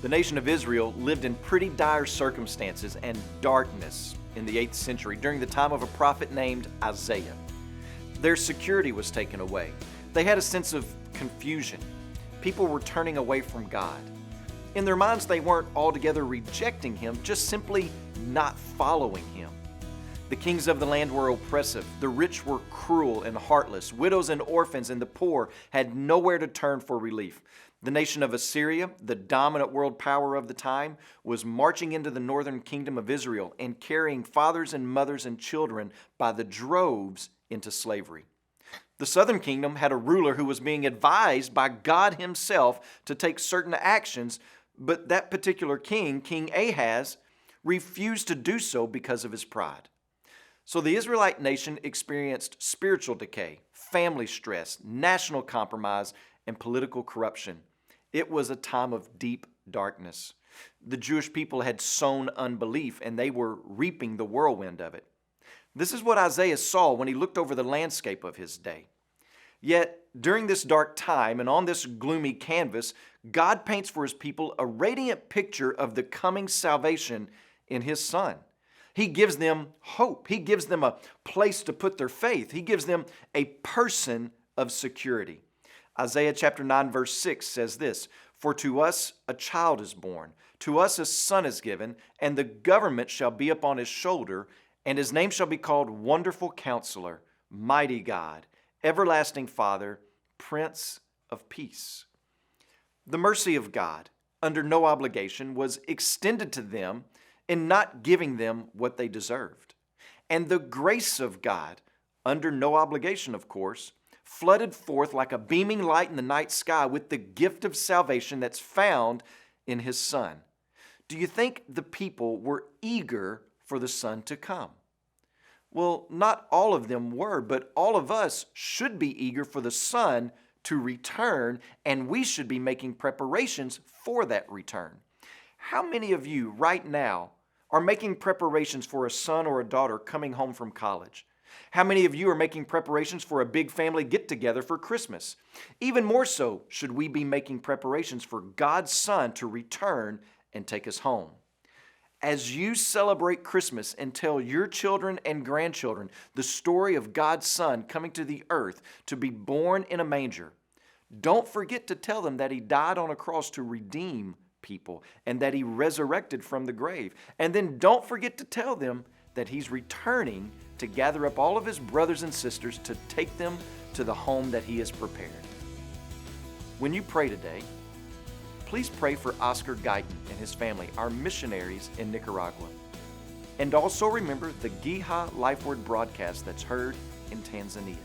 The nation of Israel lived in pretty dire circumstances and darkness in the 8th century during the time of a prophet named Isaiah. Their security was taken away. They had a sense of confusion. People were turning away from God. In their minds, they weren't altogether rejecting Him, just simply not following Him. The kings of the land were oppressive. The rich were cruel and heartless. Widows and orphans and the poor had nowhere to turn for relief. The nation of Assyria, the dominant world power of the time, was marching into the northern kingdom of Israel and carrying fathers and mothers and children by the droves into slavery. The southern kingdom had a ruler who was being advised by God Himself to take certain actions, but that particular king, King Ahaz, refused to do so because of his pride. So the Israelite nation experienced spiritual decay, family stress, national compromise, and political corruption. It was a time of deep darkness. The Jewish people had sown unbelief, and they were reaping the whirlwind of it. This is what Isaiah saw when he looked over the landscape of his day. Yet, during this dark time and on this gloomy canvas, God paints for His people a radiant picture of the coming salvation in His Son. He gives them hope. He gives them a place to put their faith. He gives them a person of security. Isaiah chapter 9 verse 6 says this, "For to us a child is born, to us a son is given, and the government shall be upon His shoulder, and His name shall be called Wonderful Counselor, Mighty God, Everlasting Father, Prince of Peace." The mercy of God, under no obligation, was extended to them in not giving them what they deserved. And the grace of God, under no obligation, of course, flooded forth like a beaming light in the night sky with the gift of salvation that's found in His Son. Do you think the people were eager for the Son to come? Well, not all of them were, but all of us should be eager for the Son to return, and we should be making preparations for that return. How many of you right now are making preparations for a son or a daughter coming home from college? How many of you are making preparations for a big family get-together for Christmas? Even more so, should we be making preparations for God's Son to return and take us home? As you celebrate Christmas and tell your children and grandchildren the story of God's Son coming to the earth to be born in a manger, don't forget to tell them that He died on a cross to redeem people and that He resurrected from the grave. And then don't forget to tell them that He's returning to gather up all of His brothers and sisters to take them to the home that He has prepared. When you pray today, please pray for Oscar Guyton and his family, our missionaries in Nicaragua. And also remember the Giha Lifeword broadcast that's heard in Tanzania.